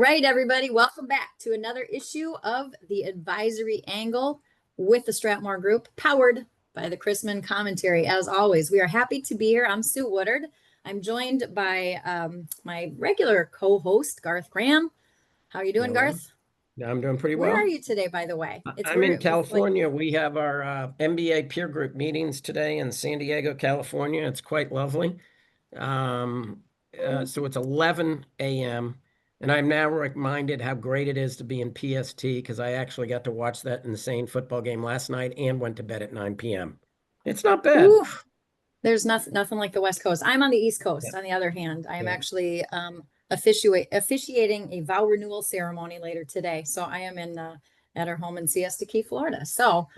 right, everybody, welcome back to another issue of the Advisory Angle with the STRATMOR Group, powered by the Chrisman Commentary. As always, we are happy to be here. I'm Sue Woodard. I'm joined by my regular co-host, Garth Graham. How are you doing, Garth? I'm doing pretty well. Where are you today, by the way? I'm in California. We have our MBA peer group meetings today in San Diego, California. It's quite lovely. So it's 11 a.m. And I'm now reminded how great it is to be in PST because I actually got to watch that insane football game last night and went to bed at 9 p.m. It's not bad. Oof. There's nothing like the West Coast. I'm on the East Coast. Yeah. On the other hand, I am actually officiating a vow renewal ceremony later today. So I am in at our home in Siesta Key, Florida. So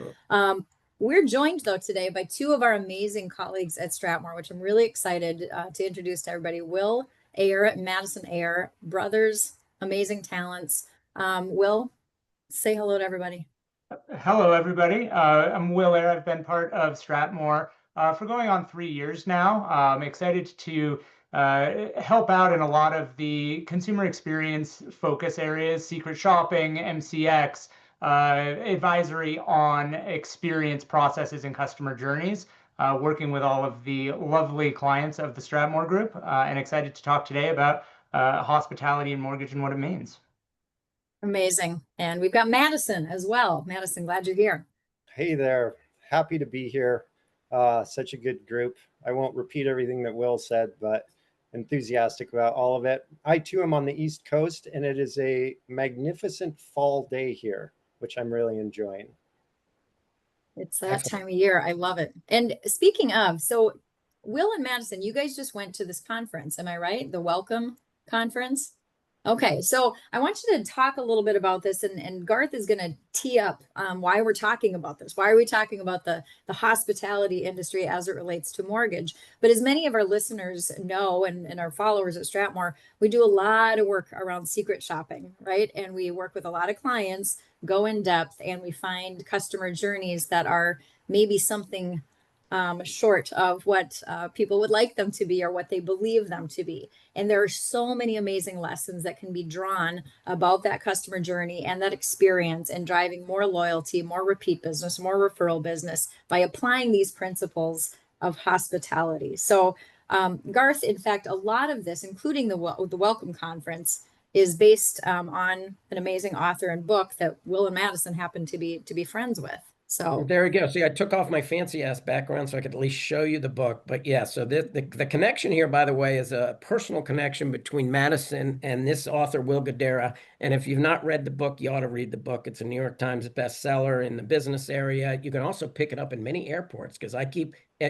we're joined though today by two of our amazing colleagues at STRATMOR, which I'm really excited to introduce to everybody. Will Ayer and Madison Ayer, brothers, amazing talents. Will, say hello to everybody. Hello, everybody. I'm Will Ayer. I've been part of STRATMOR for going on 3 years now. I'm excited to help out in a lot of the consumer experience focus areas, secret shopping, MCX, advisory on experience processes and customer journeys, working with all of the lovely clients of the STRATMOR Group, and excited to talk today about hospitality and mortgage and what it means. Amazing. And we've got Madison as well. Madison, glad you're here. Hey there. Happy to be here. Such a good group. I won't repeat everything that Will said, but enthusiastic about all of it. I too am on the East Coast, and it is a magnificent fall day here, which I'm really enjoying. It's that time of year. I love it. And speaking of, so Will and Madison, you guys just went to this conference. Am I right? The Welcome Conference? Okay, so I want you to talk a little bit about this, and Garth is going to tee up why we're talking about this. Why are we talking about the hospitality industry as it relates to mortgage? But as many of our listeners know and our followers at STRATMOR, we do a lot of work around secret shopping, right? And we work with a lot of clients, go in depth, and we find customer journeys that are maybe something short of what people would like them to be or what they believe them to be. And there are so many amazing lessons that can be drawn about that customer journey and that experience and driving more loyalty, more repeat business, more referral business by applying these principles of hospitality. So Garth, in fact, a lot of this, including the Welcome Conference, is based on an amazing author and book that Will and Madison happen to be friends with. So there we go. See, I took off my fancy ass background so I could at least show you the book. But yeah, so the connection here, by the way, is a personal connection between Madison and this author, Will Guidara. And if you've not read the book, you ought to read the book. It's a New York Times bestseller in the business area. You can also pick it up in many airports because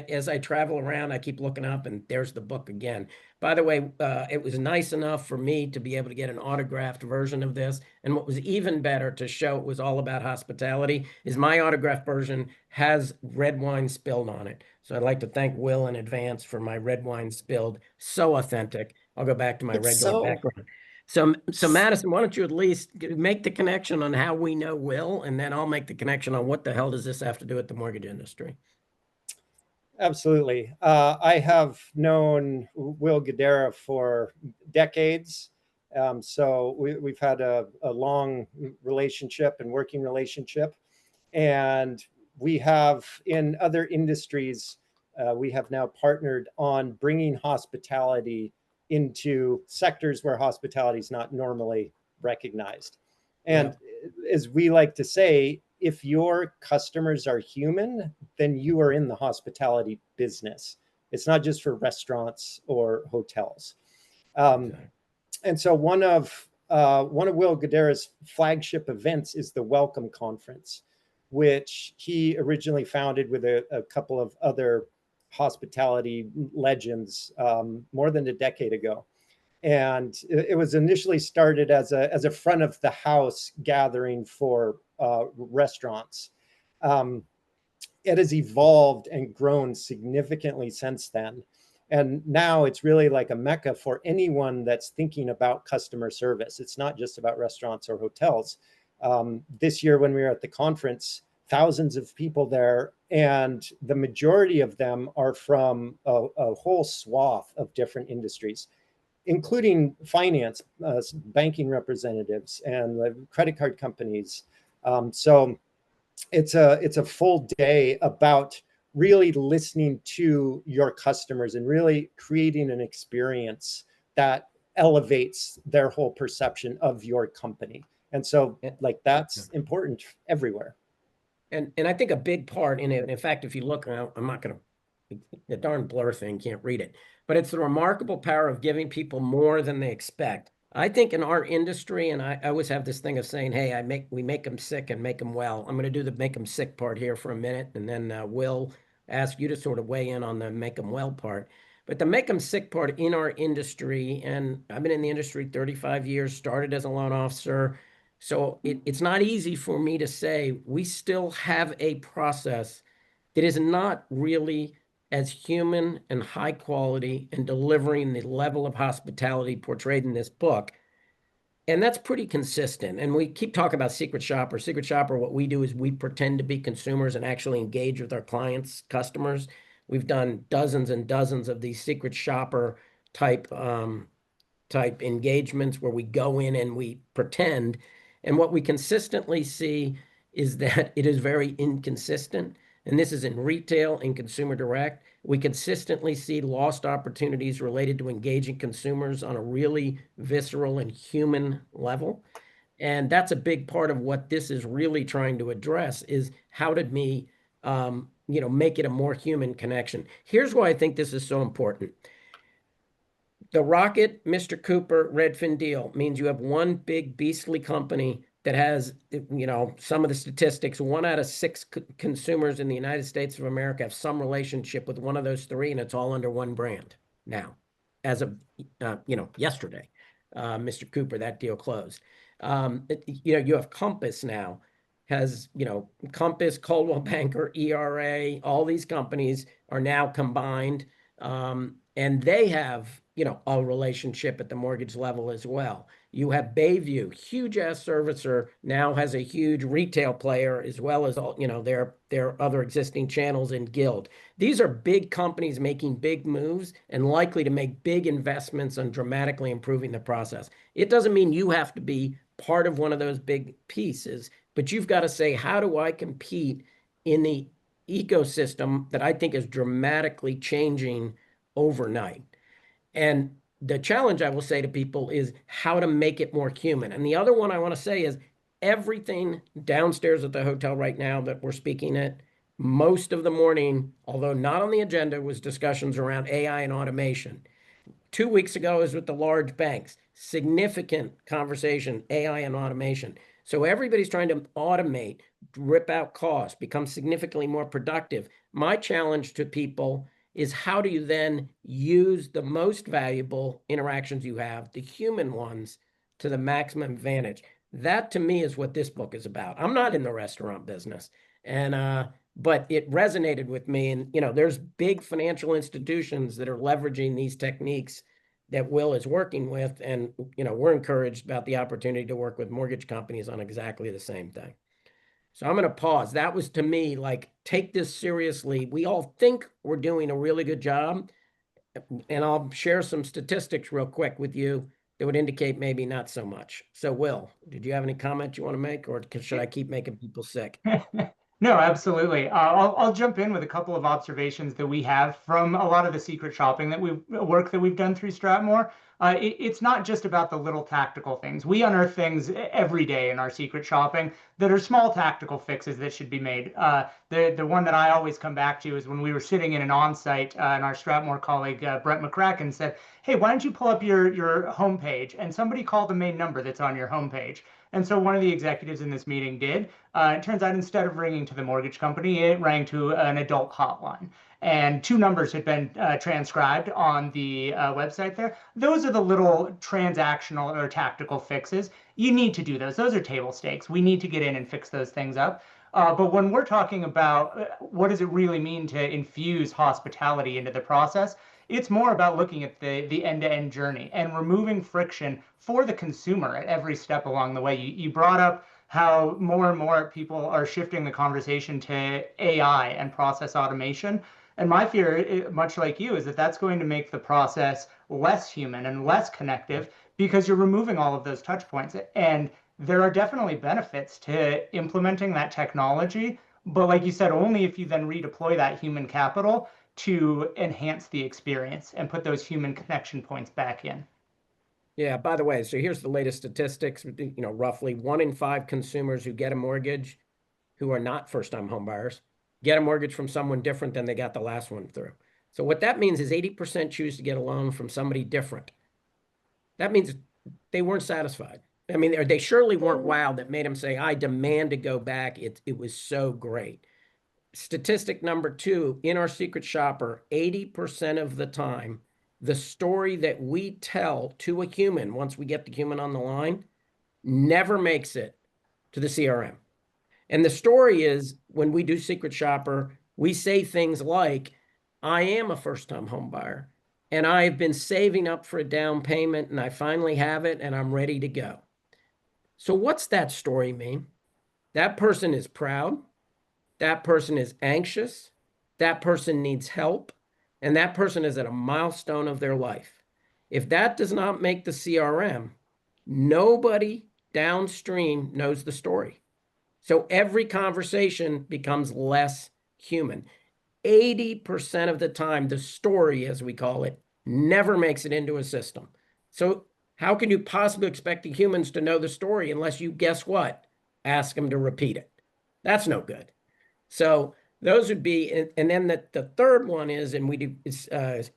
as I travel around, I keep looking up and there's the book again. By the way, it was nice enough for me to be able to get an autographed version of this. And what was even better to show it was all about hospitality is my autographed version has red wine spilled on it. So I'd like to thank Will in advance for my red wine spilled. So authentic. I'll go back to my regular background. So Madison, why don't you at least make the connection on how we know Will, and then I'll make the connection on what the hell does this have to do with the mortgage industry? Absolutely. I have known Will Guidara for decades. So we've had a long relationship and working relationship. And we have in other industries, we have now partnered on bringing hospitality into sectors where hospitality is not normally recognized. And as we like to say, if your customers are human, then you are in the hospitality business. It's not just for restaurants or hotels. And so one of Will Guidara's flagship events is the Welcome Conference, which he originally founded with a couple of other hospitality legends more than a decade ago. And it was initially started as a front of the house gathering for restaurants. It has evolved and grown significantly since then. And now it's really like a mecca for anyone that's thinking about customer service. It's not just about restaurants or hotels. This year when we were at the conference, thousands of people there, and the majority of them are from a whole swath of different industries. including finance, banking representatives, and the credit card companies. So it's a full day about really listening to your customers and really creating an experience that elevates their whole perception of your company. And so like that's important everywhere. And I think a big part in it, in fact, if you look around, I'm not going to, the darn blur thing, can't read it, but it's the remarkable power of giving people more than they expect. I think in our industry, and I always have this thing of saying, hey, we make them sick and make them well. I'm going to do the make them sick part here for a minute, and then Will ask you to sort of weigh in on the make them well part. But the make them sick part in our industry, and I've been in the industry 35 years, started as a loan officer. So it's not easy for me to say we still have a process that is not really as human and high quality and delivering the level of hospitality portrayed in this book. And that's pretty consistent. And we keep talking about secret shopper. Secret shopper, what we do is we pretend to be consumers and actually engage with our clients, customers. We've done dozens and dozens of these secret shopper type engagements where we go in and we pretend. And what we consistently see is that it is very inconsistent. And this is in retail and consumer direct. We consistently see lost opportunities related to engaging consumers on a really visceral and human level. And that's a big part of what this is really trying to address is how did we, make it a more human connection. Here's why I think this is so important. The Rocket, Mr. Cooper, Redfin deal means you have one big beastly company that has, some of the statistics, 1 out of 6 consumers in the United States of America have some relationship with one of those 3, and it's all under one brand now. As of, yesterday, Mr. Cooper, that deal closed. You have Compass now, has, Compass, Coldwell Banker, ERA, all these companies are now combined, and they have, a relationship at the mortgage level as well. You have Bayview, huge ass servicer, now has a huge retail player as well as all, their other existing channels in Guild. These are big companies making big moves and likely to make big investments on dramatically improving the process. It doesn't mean you have to be part of one of those big pieces, but you've got to say, how do I compete in the ecosystem that I think is dramatically changing overnight? And the challenge I will say to people is how to make it more human. And the other one I want to say is everything downstairs at the hotel right now that we're speaking at, most of the morning, although not on the agenda, was discussions around AI and automation. 2 weeks ago is with the large banks, significant conversation, AI and automation. So everybody's trying to automate, rip out costs, become significantly more productive. My challenge to people is how do you then use the most valuable interactions you have, the human ones, to the maximum advantage? That to me is what this book is about. I'm not in the restaurant business, but it resonated with me. And, there's big financial institutions that are leveraging these techniques that Will is working with. And, we're encouraged about the opportunity to work with mortgage companies on exactly the same thing. So I'm going to pause. That was to me like, take this seriously. We all think we're doing a really good job. And I'll share some statistics real quick with you that would indicate maybe not so much. So Will, did you have any comment you want to make, or should I keep making people sick? No, absolutely. I'll jump in with a couple of observations that we have from a lot of the secret shopping work that we've done through Stratmor. It's not just about the little tactical things. We unearth things every day in our secret shopping that are small tactical fixes that should be made. The one that I always come back to is when we were sitting in an on-site and our Stratmor colleague, Brent McCracken, said, hey, why don't you pull up your homepage? And somebody called the main number that's on your homepage. And so one of the executives in this meeting did. It turns out instead of ringing to the mortgage company, it rang to an adult hotline. And 2 numbers had been transcribed on the website there. Those are the little transactional or tactical fixes. You need to do those. Those are table stakes. We need to get in and fix those things up. But when we're talking about what does it really mean to infuse hospitality into the process, it's more about looking at the end-to-end journey and removing friction for the consumer at every step along the way. You brought up how more and more people are shifting the conversation to AI and process automation. And my fear, much like you, is that that's going to make the process less human and less connective because you're removing all of those touch points. And there are definitely benefits to implementing that technology, but like you said, only if you then redeploy that human capital to enhance the experience and put those human connection points back in. Yeah, by the way, so here's the latest statistics. Roughly 1 in 5 consumers who get a mortgage who are not first-time home buyers get a mortgage from someone different than they got the last one through. So what that means is 80% choose to get a loan from somebody different. That means they weren't satisfied. I mean, they surely weren't wowed that made them say, I demand to go back. It was so great. Statistic number 2, in our secret shopper, 80% of the time, the story that we tell to a human, once we get the human on the line, never makes it to the CRM. And the story is, when we do secret shopper, we say things like, I am a first-time home buyer, and I've been saving up for a down payment, and I finally have it, and I'm ready to go. So what's that story mean? That person is proud. That person is anxious. That person needs help. And that person is at a milestone of their life. If that does not make the CRM, nobody downstream knows the story. So every conversation becomes less human. 80% of the time, the story, as we call it, never makes it into a system. So how can you possibly expect the humans to know the story unless you, guess what, ask them to repeat it? That's no good. So those would be, and then the third one is, and we do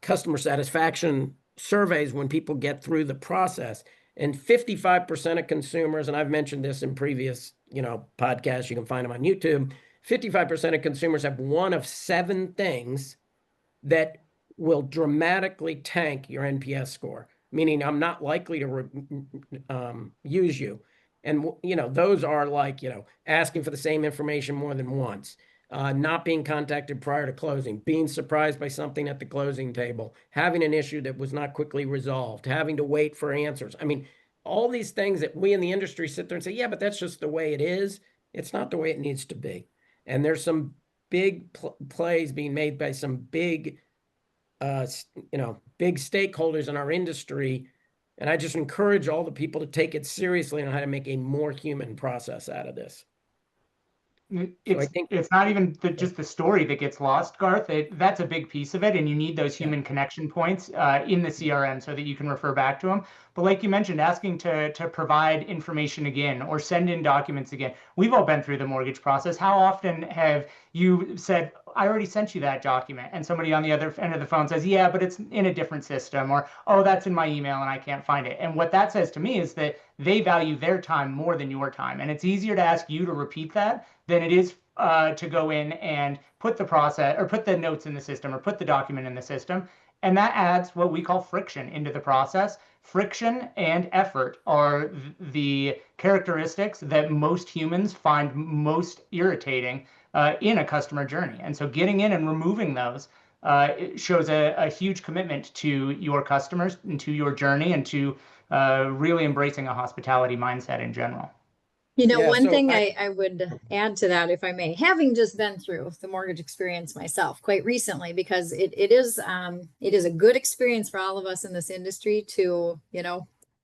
customer satisfaction surveys when people get through the process. And 55% of consumers, and I've mentioned this in previous, podcasts, you can find them on YouTube, 55% of consumers have one of 7 things that will dramatically tank your NPS score, meaning I'm not likely to use you. And, those are like, asking for the same information more than once, not being contacted prior to closing, being surprised by something at the closing table, having an issue that was not quickly resolved, having to wait for answers. I mean, all these things that we in the industry sit there and say, yeah, but that's just the way it is. It's not the way it needs to be. And there's some big plays being made by some big, big stakeholders in our industry. And I just encourage all the people to take it seriously on how to make a more human process out of this. It's not even just the story that gets lost, Garth. That's a big piece of it, and you need those human connection points in the CRM so that you can refer back to them. But like you mentioned, asking to provide information again or send in documents again. We've all been through the mortgage process. How often have you said, I already sent you that document, and somebody on the other end of the phone says, yeah, but it's in a different system, or, oh, that's in my email and I can't find it. And what that says to me is that they value their time more than your time. And it's easier to ask you to repeat that than it is to go in and put the process or put the notes in the system or put the document in the system. And that adds what we call friction into the process. Friction and effort are the characteristics that most humans find most irritating in a customer journey. And so getting in and removing those it shows a huge commitment to your customers and to your journey and to really embracing a hospitality mindset in general. One thing I would add to that, if I may, having just been through the mortgage experience myself quite recently, because it is a good experience for all of us in this industry to,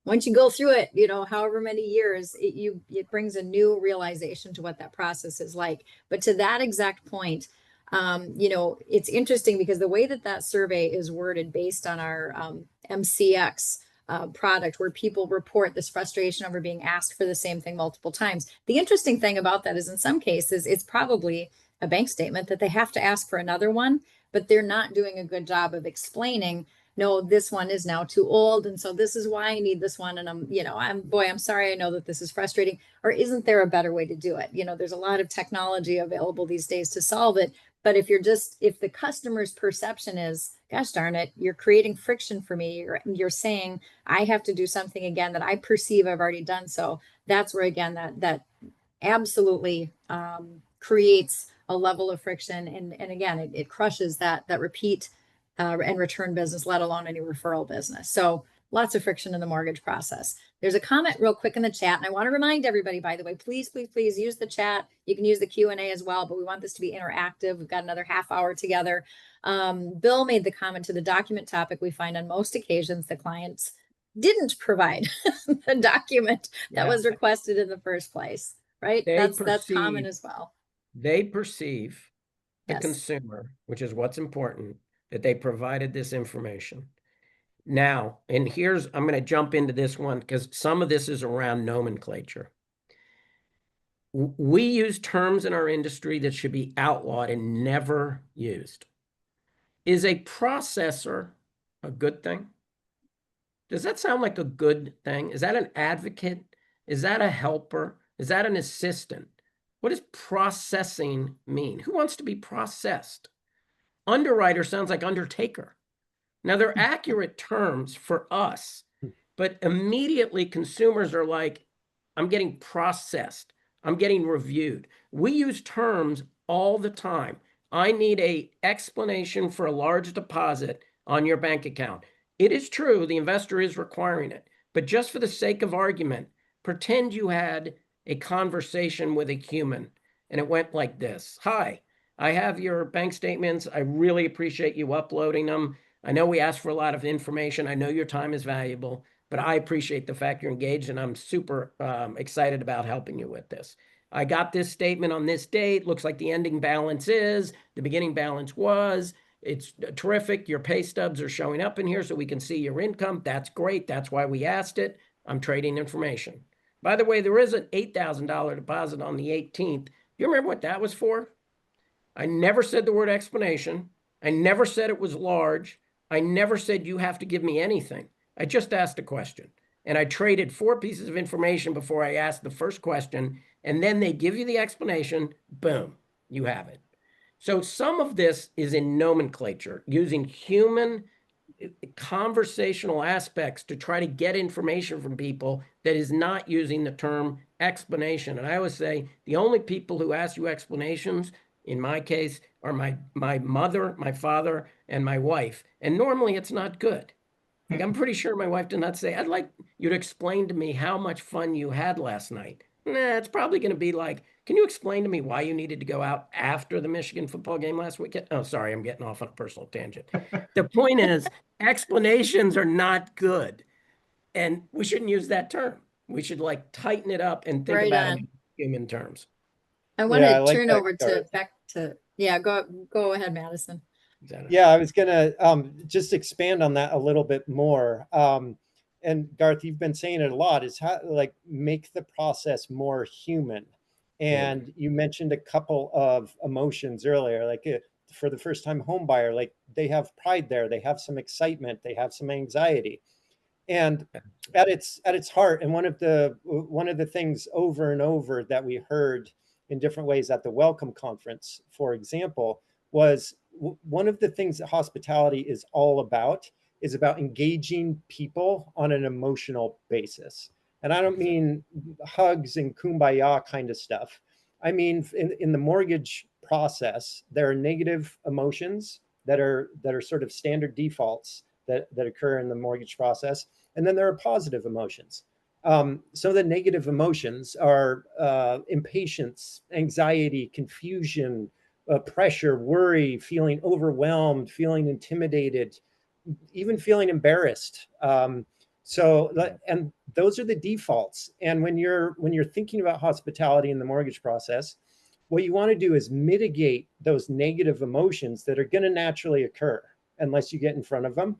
once you go through it, however many years, it brings a new realization to what that process is like. But to that exact point, it's interesting because the way that survey is worded based on our MCX product, where people report this frustration over being asked for the same thing multiple times. The interesting thing about that is in some cases, it's probably a bank statement that they have to ask for another one, but they're not doing a good job of explaining, no, this one is now too old. And so this is why I need this one. And I'm sorry, I know that this is frustrating. Or isn't there a better way to do it? There's a lot of technology available these days to solve it. But if the customer's perception is, gosh darn it, you're creating friction for me, you're saying I have to do something again that I perceive I've already done. So that's where, again, that absolutely creates a level of friction. And again, it crushes that repeat and return business, let alone any referral business. So lots of friction in the mortgage process. There's a comment real quick in the chat. And I want to remind everybody, by the way, please, please, please use the chat. You can use the Q&A as well, but we want this to be interactive. We've got another half hour together. Bill made the comment to the document topic. We find on most occasions the clients didn't provide the document that was requested in the first place, right? That's common as well. They perceive the Yes. consumer, which is what's important, that they provided this information. Now, and here's, I'm going to jump into this one because some of this is around nomenclature. We use terms in our industry that should be outlawed and never used. Is a processor a good thing? Does that sound like a good thing? Is that an advocate? Is that a helper? Is that an assistant? What does processing mean? Who wants to be processed? Underwriter sounds like undertaker. Now, they're accurate terms for us, but immediately consumers are like, I'm getting processed. I'm getting reviewed. We use terms all the time. I need an explanation for a large deposit on your bank account. It is true, the investor is requiring it, but just for the sake of argument, pretend you had a conversation with a human and it went like this. Hi, I have your bank statements. I really appreciate you uploading them. I know we asked for a lot of information. I know your time is valuable, but I appreciate the fact you're engaged and I'm super excited about helping you with this. I got this statement on this date. Looks like the ending balance is, the beginning balance was. It's terrific. Your pay stubs are showing up in here so we can see your income. That's great. That's why we asked it. I'm trading information. By the way, there is an $8,000 deposit on the 18th. You remember what that was for? I never said the word explanation. I never said it was large. I never said you have to give me anything. I just asked a question. And I traded 4 pieces of information before I asked the first question. And then they give you the explanation. Boom, you have it. So some of this is in nomenclature, using human conversational aspects to try to get information from people that is not using the term explanation. And I always say the only people who ask you explanations, in my case, are my mother, my father, and my wife. And normally it's not good. Like, I'm pretty sure my wife did not say, I'd like you to explain to me how much fun you had last night. Nah, it's probably going to be like, can you explain to me why you needed to go out after the Michigan football game last weekend? Oh, sorry, I'm getting off on a personal tangent. The point is, explanations are not good. And we shouldn't use that term. We should like tighten it up and think about it in human terms. I want to turn over to back to, go ahead, Madison. Yeah, I was going to just expand on that a little bit more. And Garth, you've been saying it a lot, is how like make the process more human. And you mentioned a couple of emotions earlier, like for the first time home buyer, like they have pride there, they have some excitement, they have some anxiety. And at its heart, and one of the things over and over that we heard in different ways at the Welcome Conference, for example, was one of the things that hospitality is all about is about engaging people on an emotional basis. And I don't mean hugs and kumbaya kind of stuff. I mean, in the mortgage process, there are negative emotions that are sort of standard defaults that occur in the mortgage process. And then there are positive emotions. So the negative emotions are impatience, anxiety, confusion, pressure, worry, feeling overwhelmed, feeling intimidated, even feeling embarrassed. And those are the defaults. And when you're thinking about hospitality in the mortgage process, what you want to do is mitigate those negative emotions that are going to naturally occur unless you get in front of them.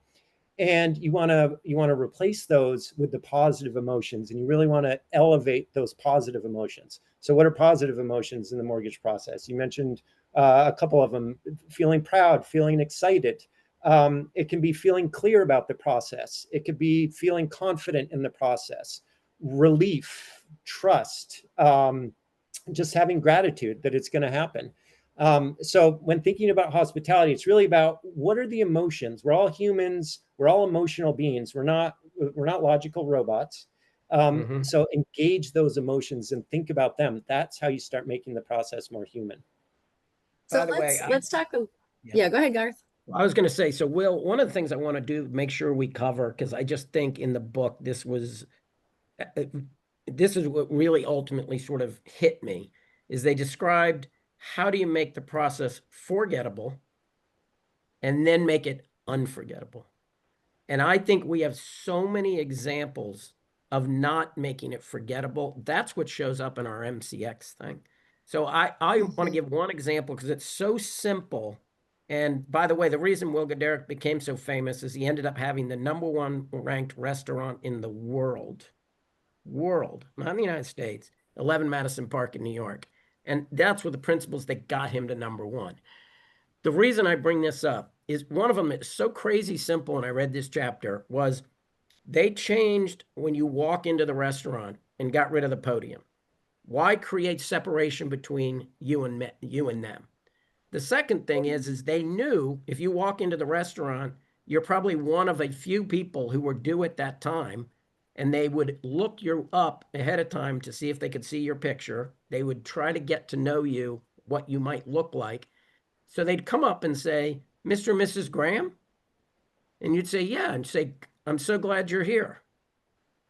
And you want to replace those with the positive emotions, and you really want to elevate those positive emotions. So what are positive emotions in the mortgage process? You mentioned a couple of them: feeling proud, feeling excited. It can be feeling clear about the process. It could be feeling confident in the process, relief, trust, just having gratitude that it's going to happen. So when thinking about hospitality, it's really about what are the emotions. We're all humans. We're all emotional beings. We're not logical robots. So engage those emotions and think about them. That's how you start making the process more human. So let's talk. Yeah, go ahead, Garth. I was going to say, so Will, one of the things I want to do, make sure we cover, because I just think in the book, this was this is what really ultimately sort of hit me, is they described how do you make the process forgettable and then make it unforgettable. And I think we have so many examples of not making it forgettable. That's what shows up in our MCX thing. So I want to give one example because it's so simple. And by the way, the reason Will Guidara became so famous is he ended up having the #1 ranked restaurant in the world, not in the United States, 11 Madison Park in New York. And that's what the principles that got him to #1. The reason I bring this up is one of them is so crazy simple, and I read this chapter, was they changed when you walk into the restaurant and got rid of the podium. Why create separation between you and them? The second thing is they knew if you walk into the restaurant, you're probably one of a few people who were due at that time, and they would look you up ahead of time to see if they could see your picture. They would try to get to know you, what you might look like. So they'd come up and say, Mr. and Mrs. Graham? And you'd say, yeah, and say, I'm so glad you're here.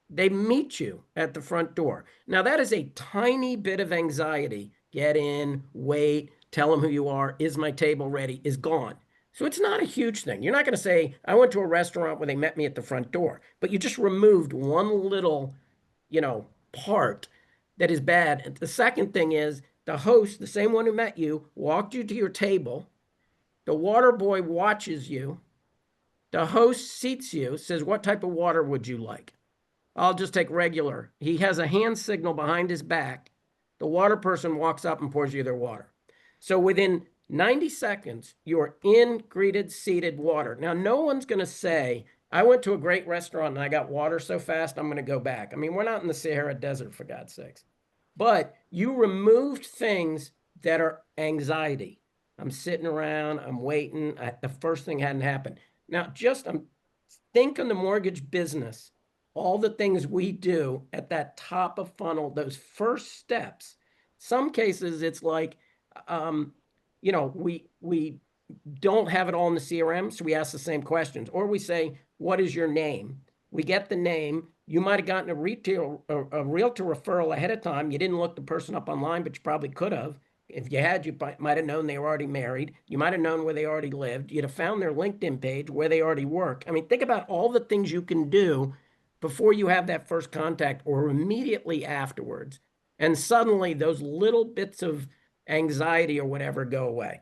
They meet you at the front door. Now, that is a tiny bit of anxiety. Get in, wait, tell them who you are. Is my table ready? Is gone. So it's not a huge thing. You're not going to say, I went to a restaurant where they met me at the front door, but you just removed one little, part that is bad. And the second thing is the host, the same one who met you, walked you to your table. The water boy watches you. The host seats you, says, what type of water would you like? I'll just take regular. He has a hand signal behind his back. The water person walks up and pours you their water. So within 90 seconds, you're in, greeted, seated, water. Now, no one's going to say, I went to a great restaurant and I got water so fast, I'm going to go back. I mean, we're not in the Sahara Desert, for God's sakes. But you removed things that are anxiety. I'm sitting around, I'm waiting. The first thing hadn't happened. Now, just think on the mortgage business, all the things we do at that top of funnel, those first steps. Some cases, it's like, we don't have it all in the CRM, so we ask the same questions. Or we say, what is your name? We get the name. You might have gotten a realtor referral ahead of time. You didn't look the person up online, but you probably could have. If you had, you might have known they were already married. You might have known where they already lived. You'd have found their LinkedIn page where they already work. I mean, think about all the things you can do before you have that first contact or immediately afterwards. And suddenly those little bits of anxiety or whatever go away.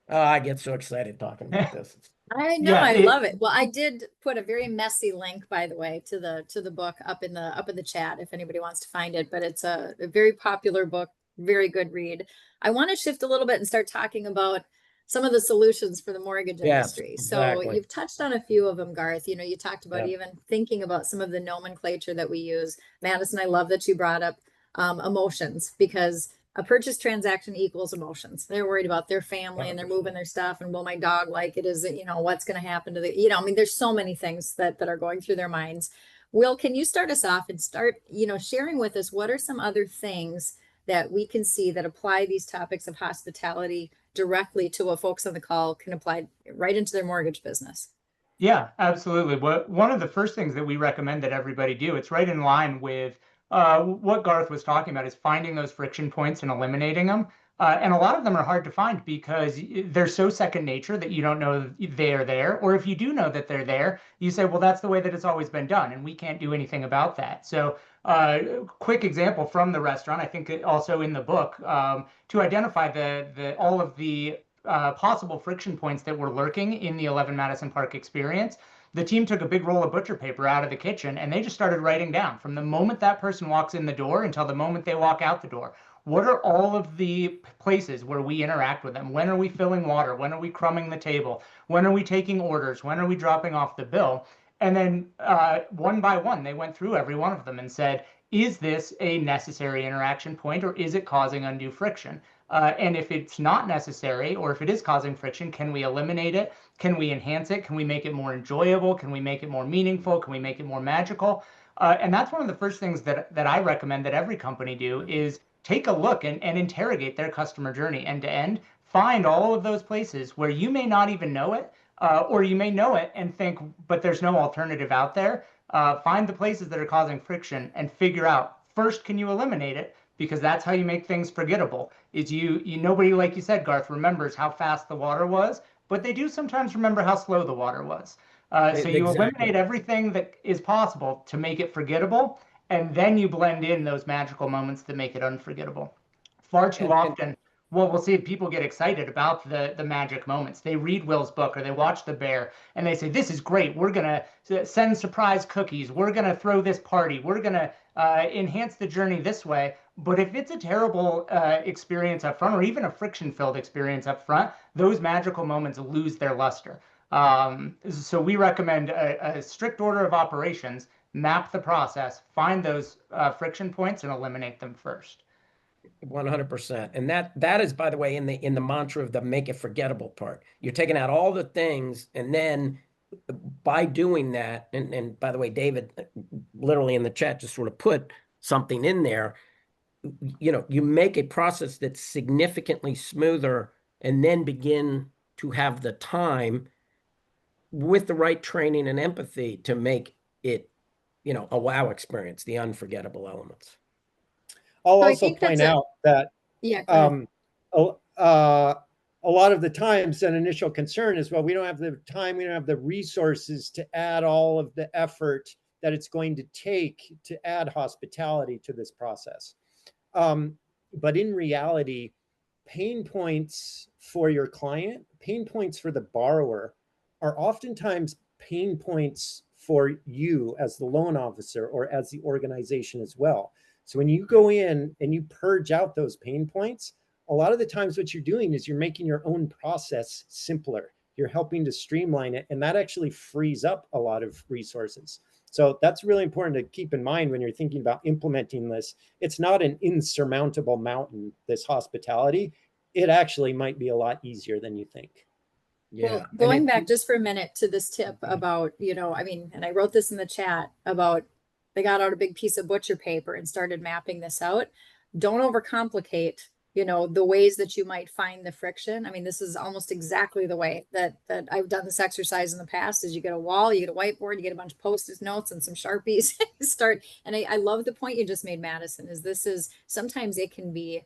Oh, I get so excited talking about this. I know, I love it. Well, I did put a very messy link, by the way, to the book up in the chat if anybody wants to find it. But it's a very popular book, very good read. I want to shift a little bit and start talking about some of the solutions for the mortgage industry. Exactly. So you've touched on a few of them, Garth. You talked about even thinking about some of the nomenclature that we use. Madison, I love that you brought up emotions, because a purchase transaction equals emotions. They're worried about their family and they're moving their stuff. And will my dog like it? Is it, what's going to happen to the, there's so many things that are going through their minds. Will, can you start us off and start, sharing with us what are some other things that we can see that apply these topics of hospitality directly to what folks on the call can apply right into their mortgage business? Yeah, absolutely. One of the first things that we recommend that everybody do, it's right in line with what Garth was talking about, is finding those friction points and eliminating them. And a lot of them are hard to find because they're so second nature that you don't know they're there. Or if you do know that they're there, you say, well, that's the way that it's always been done, and we can't do anything about that. So quick example from the restaurant, I think also in the book, to identify all of the possible friction points that were lurking in the 11 Madison Park experience. The team took a big roll of butcher paper out of the kitchen and they just started writing down from the moment that person walks in the door until the moment they walk out the door. What are all of the places where we interact with them? When are we filling water? When are we crumbing the table? When are we taking orders? When are we dropping off the bill? And then one by one, they went through every one of them and said, is this a necessary interaction point or is it causing undue friction? And if it's not necessary, or if it is causing friction, can we eliminate it? Can we enhance it? Can we make it more enjoyable? Can we make it more meaningful? Can we make it more magical? And that's one of the first things that I recommend that every company do, is take a look and interrogate their customer journey end to end. Find all of those places where you may not even know it, or you may know it and think, but there's no alternative out there. find the places that are causing friction and figure out, first, can you eliminate it? Because that's how you make things forgettable. Is nobody, like you said, Garth, remembers how fast the water was, but they do sometimes remember how slow the water was. So you eliminate everything that is possible to make it forgettable, and then you blend in those magical moments that make it unforgettable. Far too often, well, we'll see people get excited about the magic moments. They read Will's book or they watch The Bear and they say, this is great. We're going to send surprise cookies. We're going to throw this party. We're going to enhance the journey this way. But if it's a terrible experience up front, or even a friction-filled experience up front, those magical moments lose their luster. So we recommend a strict order of operations, map the process, find those friction points, and eliminate them first. 100%. And that is, by the way, in the mantra of the make it forgettable part. You're taking out all the things, and then by doing that, and by the way, David literally in the chat just sort of put something in there. You make a process that's significantly smoother, and then begin to have the time with the right training and empathy to make it, a wow experience, the unforgettable elements. I'll also point out that a lot of the times an initial concern is, well, we don't have the time, we don't have the resources to add all of the effort that it's going to take to add hospitality to this process. But in reality, pain points for your client, pain points for the borrower are oftentimes pain points for you as the loan officer or as the organization as well. So when you go in and you purge out those pain points, a lot of the times what you're doing is you're making your own process simpler. You're helping to streamline it, and that actually frees up a lot of resources. So that's really important to keep in mind when you're thinking about implementing this. It's not an insurmountable mountain, this hospitality. It actually might be a lot easier than you think. Yeah. Well, going back just for a minute to this tip about, and I wrote this in the chat about they got out a big piece of butcher paper and started mapping this out. Don't overcomplicate, the ways that you might find the friction. I mean, this is almost exactly the way that I've done this exercise in the past. Is you get a wall, you get a whiteboard, you get a bunch of Post-it notes and some Sharpies. Start. And I love the point you just made, Madison, is sometimes it can be,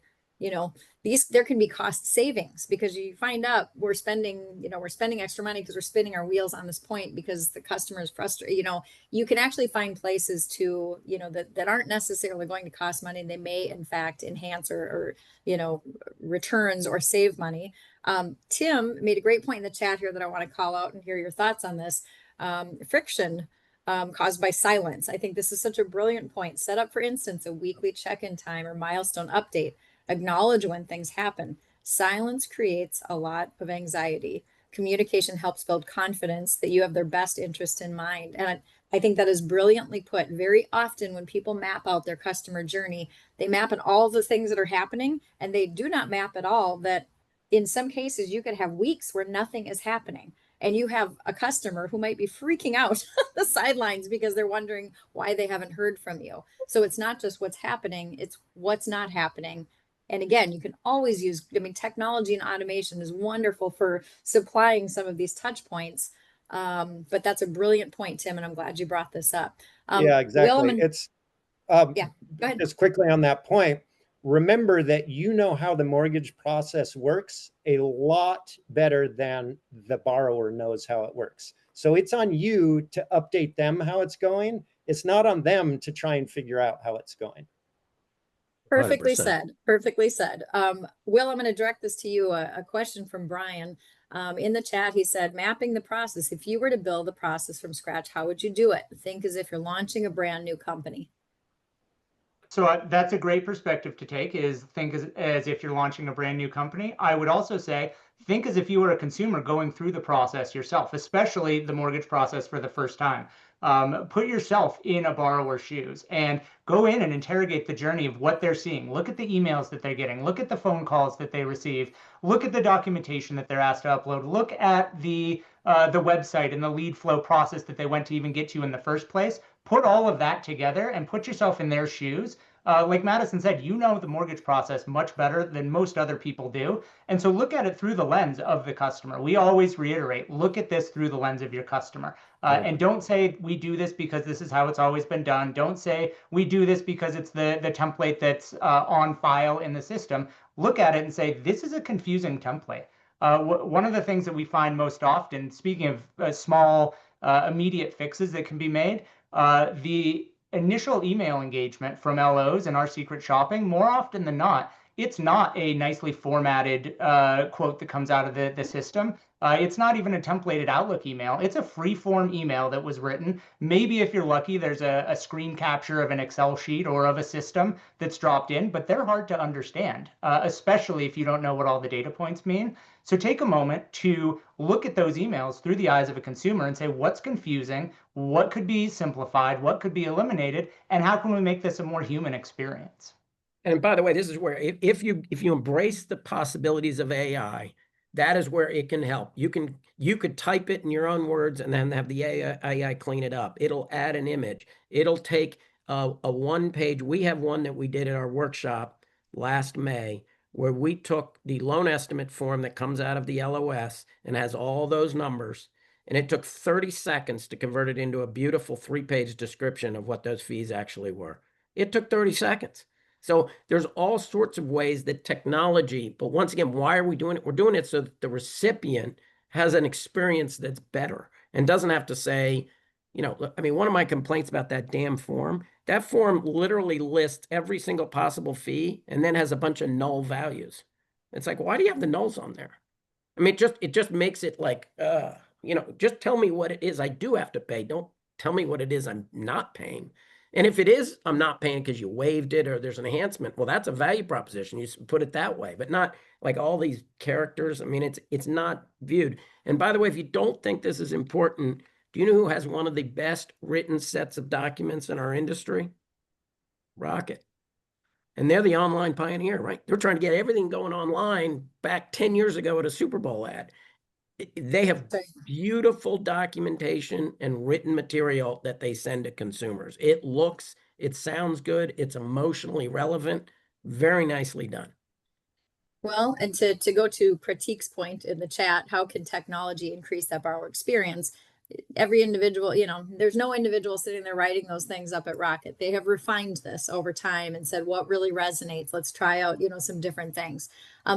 there can be cost savings because you find out we're spending extra money because we're spinning our wheels on this point because the customer is frustrated. You can actually find places to, that aren't necessarily going to cost money. They may in fact enhance or returns or save money. Tim made a great point in the chat here that I want to call out and hear your thoughts on this. Friction caused by silence. I think this is such a brilliant point. Set up, for instance, a weekly check-in time or milestone update. Acknowledge when things happen. Silence creates a lot of anxiety. Communication helps build confidence that you have their best interest in mind. And I think that is brilliantly put. Very often when people map out their customer journey, they map on all the things that are happening, and they do not map at all that in some cases you could have weeks where nothing is happening. And you have a customer who might be freaking out the sidelines because they're wondering why they haven't heard from you. So it's not just what's happening, it's what's not happening. And again, you can always use, technology and automation is wonderful for supplying some of these touch points. But that's a brilliant point, Tim, and I'm glad you brought this up. Yeah, exactly. Go ahead. Just quickly on that point, remember that how the mortgage process works a lot better than the borrower knows how it works. So it's on you to update them how it's going. It's not on them to try and figure out how it's going. Perfectly 100%. said. Perfectly said. Will, I'm going to direct this to you. A question from Brian in the chat. He said, mapping the process. If you were to build the process from scratch, how would you do it? Think as if you're launching a brand new company. So that's a great perspective to take, is think as if you're launching a brand new company. I would also say, think as if you were a consumer going through the process yourself, especially the mortgage process for the first time. Put yourself in a borrower's shoes and go in and interrogate the journey of what they're seeing. Look at the emails that they're getting. Look at the phone calls that they receive. Look at the documentation that they're asked to upload. Look at the website and the lead flow process that they went to even get to in the first place. put all of that together and put yourself in their shoes. Like Madison said, you know the mortgage process much better than most other people do. And so look at it through the lens of the customer. We always reiterate, look at this through the lens of your customer. And don't say we do this because this is how it's always been done. Don't say we do this because it's the template that's on file in the system. Look at it and say, this is a confusing template. One of the things that we find most often, speaking of small immediate fixes that can be made, the initial email engagement from LOs in our secret shopping, more often than not, it's not a nicely formatted quote that comes out of the system. It's not even a templated Outlook email. It's a free form email that was written. Maybe if you're lucky, there's a screen capture of an Excel sheet or of a system that's dropped in, but they're hard to understand, especially if you don't know what all the data points mean. So take a moment to look at those emails through the eyes of a consumer and say, what's confusing? What could be simplified? What could be eliminated? And how can we make this a more human experience? And by the way, this is where if you embrace the possibilities of AI, that is where it can help. You could type it in your own words and then have the AI clean it up. It'll add an image. It'll take a one-page. We have one that we did at our workshop last May, where we took the loan estimate form that comes out of the LOS and has all those numbers, and it took 30 seconds to convert it into a beautiful 3-page description of what those fees actually were. It took 30 seconds. So there's all sorts of ways that technology, but once again, why are we doing it? We're doing it so that the recipient has an experience that's better and doesn't have to say, I mean, one of my complaints about that damn form, that form literally lists every single possible fee and then has a bunch of null values. It's like, why do you have the nulls on there? I mean, it just makes it like, just tell me what it is I do have to pay. Don't tell me what it is I'm not paying. And if it is, I'm not paying because you waived it or there's an enhancement, well, that's a value proposition. You put it that way, but not like all these characters. I mean, it's not viewed. And by the way, if you don't think this is important, do you know who has one of the best written sets of documents in our industry? Rocket. And they're the online pioneer, right? They're trying to get everything going online back 10 years ago at a Super Bowl ad. They have beautiful documentation and written material that they send to consumers. It sounds good. It's emotionally relevant. Very nicely done. Well, and to go to Pratik's point in the chat, how can technology increase that borrower experience? Every individual, there's no individual sitting there writing those things up at Rocket. They have refined this over time and said, what really resonates? Let's try out, some different things.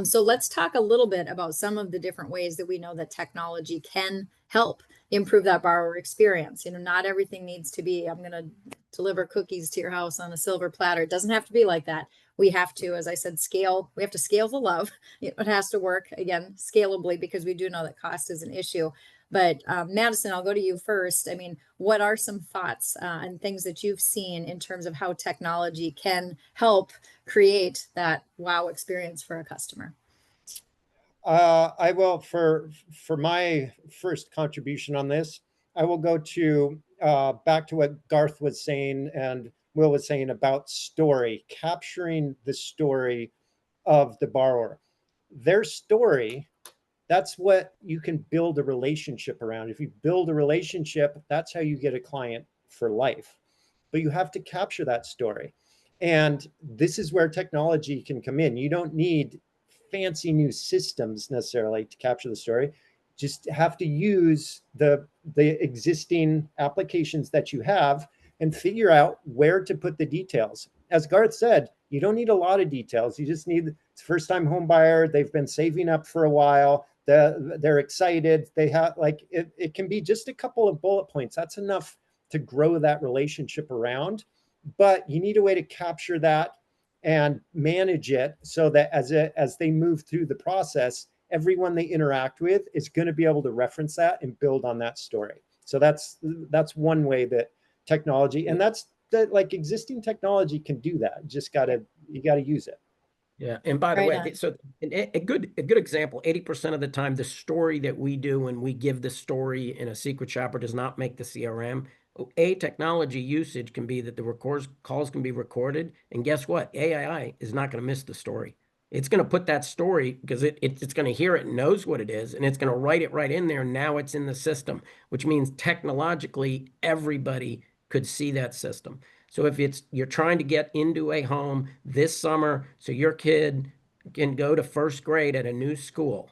So let's talk a little bit about some of the different ways that we know that technology can help improve that borrower experience. Not everything needs to be, I'm going to deliver cookies to your house on a silver platter. It doesn't have to be like that. We have to, as I said, scale. We have to scale the love. It has to work, again, scalably, because we do know that cost is an issue. But Madison, I'll go to you first. I mean, what are some thoughts and things that you've seen in terms of how technology can help create that wow experience for a customer? I will, for my first contribution on this, I will go to back to what Garth was saying and Will was saying about story, capturing the story of the borrower. Their story, that's what you can build a relationship around. If you build a relationship, that's how you get a client for life. But you have to capture that story. And this is where technology can come in. You don't need fancy new systems necessarily to capture the story. Just have to use the existing applications that you have and figure out where to put the details. As Garth said, you don't need a lot of details. You just need first-time home buyer. They've been saving up for a while. They're excited. They have it can be just a couple of bullet points. That's enough to grow that relationship around. But you need a way to capture that and manage it so that as they move through the process, everyone they interact with is going to be able to reference that and build on that story. So that's one way that technology, and that's that, like, existing technology can do that. You gotta use it. Yeah, and by the way, so a good example, 80% of the time, the story that we do when we give the story in a secret shopper does not make the CRM. Technology usage can be that the calls can be recorded, and guess what? AI is not going to miss the story. It's going to put that story because it's going to hear it, knows what it is, and it's going to write it right in there. Now it's in the system, which means technologically everybody could see that system. So if you're trying to get into a home this summer so your kid can go to first grade at a new school,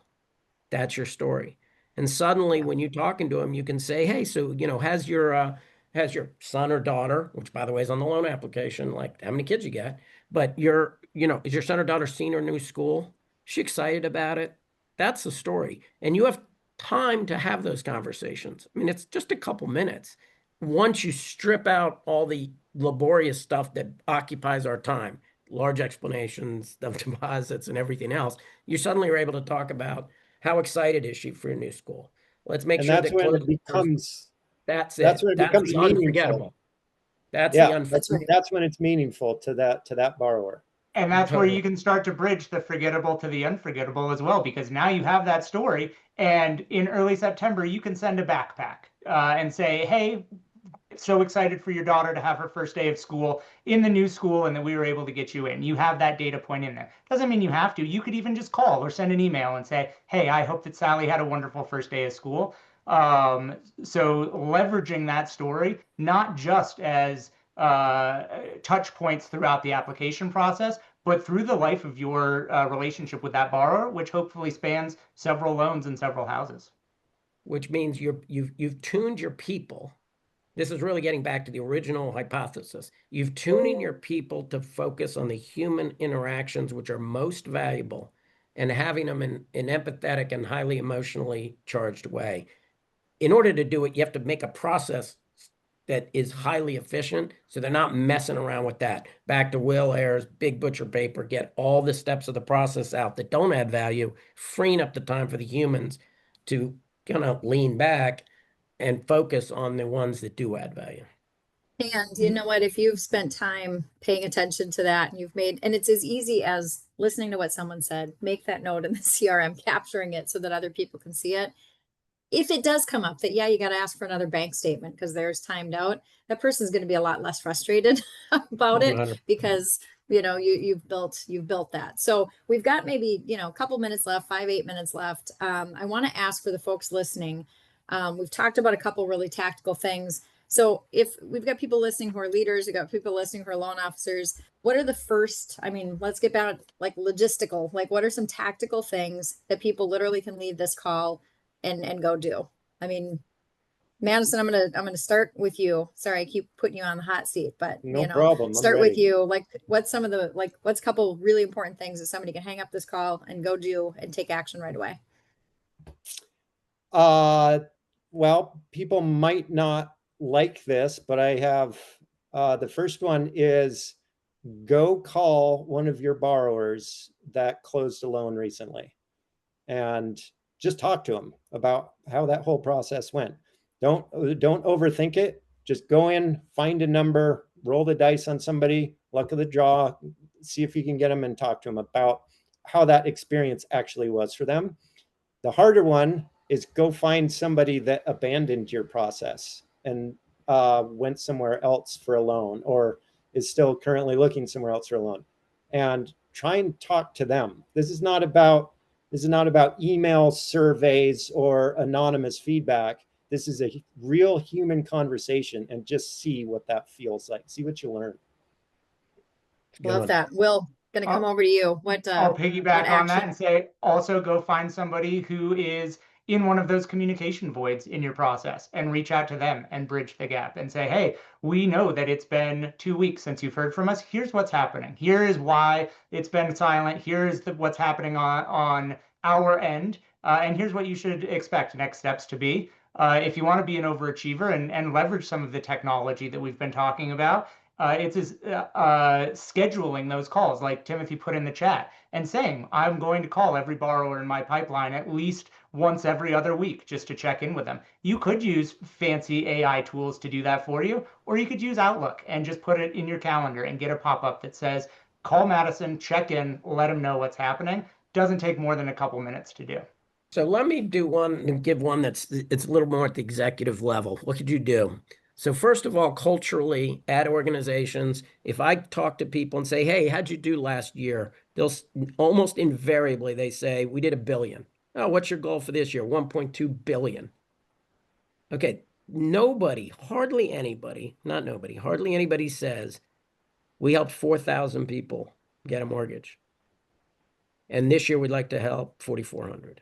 that's your story. And suddenly when you're talking to them, you can say, hey, so, has your son or daughter, which by the way is on the loan application, like how many kids you got, but is your son or daughter seen her new school? Is she excited about it? That's the story. And you have time to have those conversations. I mean, it's just a couple minutes. Once you strip out all the laborious stuff that occupies our time, large explanations of deposits and everything else, you suddenly are able to talk about how excited is she for a new school. Let's make And sure that's that when it becomes, that's that's it. when it That's becomes the meaningful. unforgettable. That's Yeah, the unforgettable. that's when it's meaningful to that borrower. And that's where Totally. you can start to bridge the forgettable to the unforgettable as well, because now you have that story. And in early September, you can send a backpack and say, hey, so excited for your daughter to have her first day of school in the new school and that we were able to get you in. You have that data point in there. Doesn't mean you have to. You could even just call or send an email and say, hey, I hope that Sally had a wonderful first day of school. So leveraging that story, not just as touch points throughout the application process, but through the life of your relationship with that borrower, which hopefully spans several loans and several houses. Which means you've tuned your people. This is really getting back to the original hypothesis. You've tuning your people to focus on the human interactions, which are most valuable, and having them in an empathetic and highly emotionally charged way. In order to do it, you have to make a process that is highly efficient, so they're not messing around with that. Back to Will Ayer's big butcher paper, get all the steps of the process out that don't add value, freeing up the time for the humans to kind of lean back and focus on the ones that do add value. And you know what, if you've spent time paying attention to that and and it's as easy as listening to what someone said, make that note in the CRM, capturing it so that other people can see it. If it does come up that, yeah, you got to ask for another bank statement because there's timed out, that person's going to be a lot less frustrated about it 100%. because, you've built that. So we've got maybe, a couple minutes left, 8 minutes left. I want to ask for the folks listening. We've talked about a couple really tactical things. So if we've got people listening who are leaders, we've got people listening who are loan officers, what are the first, let's get back like logistical, like what are some tactical things that people literally can leave this call and go do? Madison, I'm gonna start with you. Sorry, I keep putting you on the hot seat, but No problem. I'm start with ready. you. Like, what's a couple really important things that somebody can hang up this call and go do and take action right away? Well, people might not like this, but I have the first one is go call one of your borrowers that closed a loan recently and just talk to them about how that whole process went. Don't overthink it. Just go in, find a number, roll the dice on somebody, luck of the draw, see if you can get them and talk to them about how that experience actually was for them. The harder one is go find somebody that abandoned your process and went somewhere else for a loan or is still currently looking somewhere else for a loan, and try and talk to them. This is not about email surveys or anonymous feedback. This is a real human conversation, and just see what that feels like. See what you learn. Love that. Will, gonna come over to you. I'll piggyback on that action? and say, also go find somebody who is in one of those communication voids in your process and reach out to them and bridge the gap and say, hey, we know that it's been 2 weeks since you've heard from us. Here's what's happening. Here is why it's been silent. Here is what's happening on our end. And here's what you should expect next steps to be. If you want to be an overachiever and leverage some of the technology that we've been talking about, it's scheduling those calls like Timothy put in the chat and saying, I'm going to call every borrower in my pipeline at least once every other week just to check in with them. You could use fancy AI tools to do that for you, or you could use Outlook and just put it in your calendar and get a pop-up that says, call Madison, check in, let him know what's happening. Doesn't take more than a couple minutes to do. So let me do one and give one it's a little more at the executive level. What could you do? So first of all, culturally, at organizations, if I talk to people and say, hey, how'd you do last year? They'll almost invariably, they say, we did $1 billion. Oh, what's your goal for this year? 1.2 billion. Okay, nobody, hardly anybody, not nobody, hardly anybody says, we helped 4,000 people get a mortgage. And this year we'd like to help 4,400.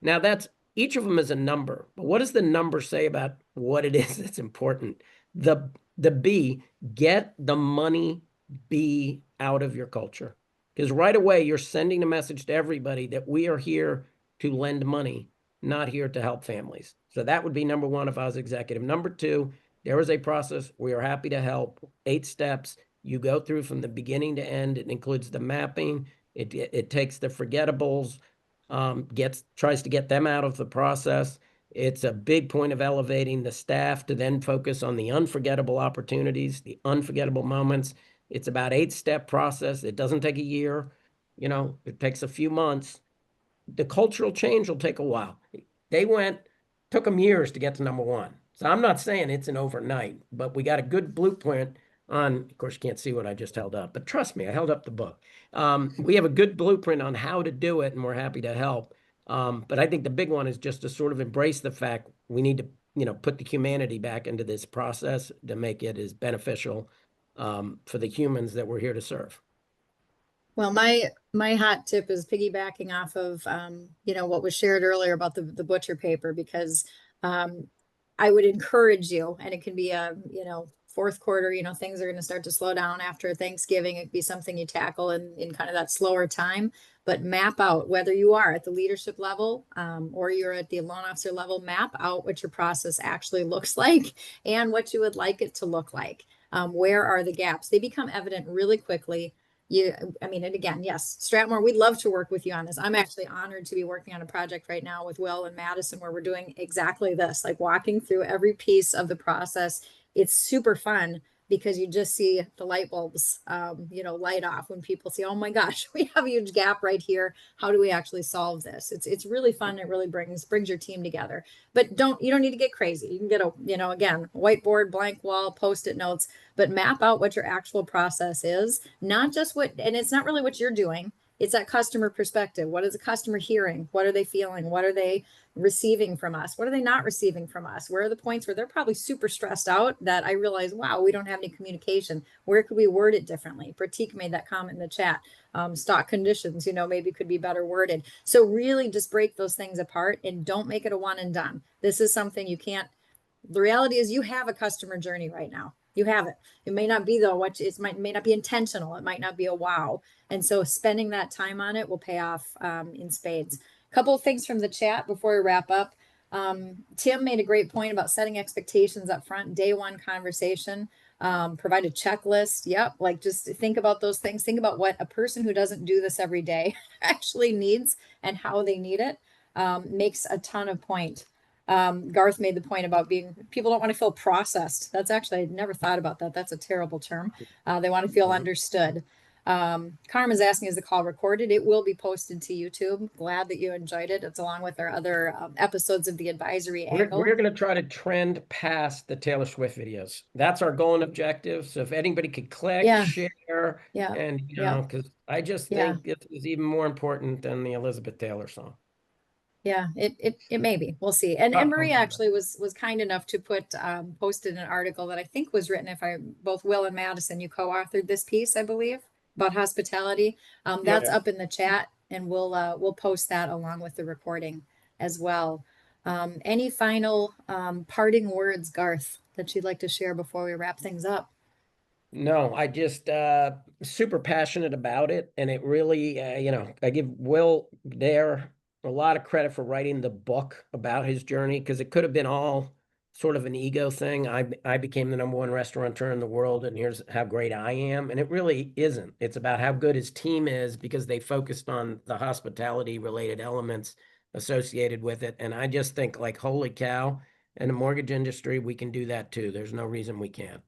Now that's, each of them is a number, but what does the number say about what it is that's important? The B, get the money B out of your culture. Because right away you're sending a message to everybody that we are here to lend money, not here to help families. So that would be number one if I was executive. Number two, there is a process. We are happy to help. 8 steps. You go through from the beginning to end. It includes the mapping. It takes the forgettables, tries to get them out of the process. It's a big point of elevating the staff to then focus on the unforgettable opportunities, the unforgettable moments. It's about 8-step process. It doesn't take a year. You know, it takes a few months. The cultural change will take a while. Took them years to get to number one. So I'm not saying it's an overnight, but we got a good blueprint on, of course, you can't see what I just held up, but trust me, I held up the book. We have a good blueprint on how to do it, and we're happy to help. But I think the big one is just to sort of embrace the fact we need to, you know, put the humanity back into this process to make it as beneficial for the humans that we're here to serve. Well, my hot tip is piggybacking off of you know, what was shared earlier about the butcher paper, because I would encourage you, and it can be a, you know, fourth quarter, you know, things are going to start to slow down after Thanksgiving. It'd be something you tackle in kind of that slower time, but map out, whether you are at the leadership level or you're at the loan officer level, map out what your process actually looks like and what you would like it to look like. Where are the gaps? They become evident really quickly. I mean, and again, yes, STRATMOR, we'd love to work with you on this. I'm actually honored to be working on a project right now with Will and Madison where we're doing exactly this, like walking through every piece of the process. It's super fun because you just see the light bulbs, you know, light off when people see, oh my gosh, we have a huge gap right here. How do we actually solve this? It's really fun. It really brings your team together. But you don't need to get crazy. You can get a, you know, again, whiteboard, blank wall, Post-it notes, but map out what your actual process is, not just and it's not really what you're doing. It's that customer perspective. What is the customer hearing? What are they feeling? What are they receiving from us? What are they not receiving from us? Where are the points where they're probably super stressed out that I realize, wow, we don't have any communication. Where could we word it differently? Pratik made that comment in the chat. Stock conditions, you know, maybe could be better worded. So really just break those things apart and don't make it a one and done. This is something you can't, the reality is you have a customer journey right now. You have it. It may not be though, may not be intentional. It might not be a wow. And so spending that time on it will pay off in spades. A couple of things from the chat before we wrap up. Tim made a great point about setting expectations up front, day one conversation, provide a checklist. Yep. Like just think about those things. Think about what a person who doesn't do this every day actually needs and how they need it. Makes a ton of point. Garth made the point about people don't want to feel processed. That's actually, I never thought about that. That's a terrible term. They want to feel understood. Carmen's asking, is the call recorded? It will be posted to YouTube. Glad that you enjoyed it. It's along with our other episodes of the advisory angle. We're going to try to trend past the Taylor Swift videos. That's our goal and objective. So if anybody could click, share, and you know, because I just think it is even more important than the Elizabeth Taylor song. Yeah, it may be. We'll see. And Marie actually was kind enough to posted an article that I think was written, both Will and Madison, you co-authored this piece, I believe, about hospitality. That's up in the chat, and we'll post that along with the recording as well. Any final parting words, Garth, that you'd like to share before we wrap things up? No, I just super passionate about it, and it really, you know, I give Will there a lot of credit for writing the book about his journey, because it could have been all sort of an ego thing. I became the #1 restaurateur in the world, and here's how great I am. And it really isn't. It's about how good his team is, because they focused on the hospitality related elements associated with it. And I just think, like, holy cow, in the mortgage industry, we can do that too. There's no reason we can't.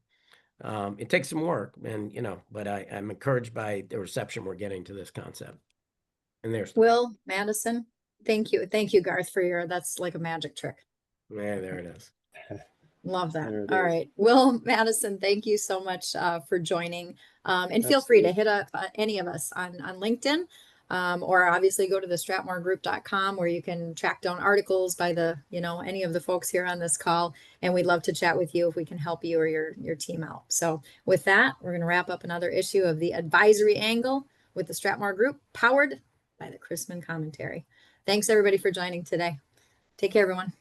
It takes some work, and you know, but I'm encouraged by the reception we're getting to this concept. And there's Will, Madison. Thank you, Garth, that's like a magic trick. Yeah, there it is. Love that. All right. Will, Madison, thank you so much for joining. And feel free to hit up any of us on LinkedIn. or obviously go to the stratmorgroup.com where you can track down articles by any of the folks here on this call. And we'd love to chat with you if we can help you or your team out. So with that, we're going to wrap up another issue of the Advisory Angle with the STRATMOR Group, powered by the Chrisman Commentary. Thanks everybody for joining today. Take care, everyone.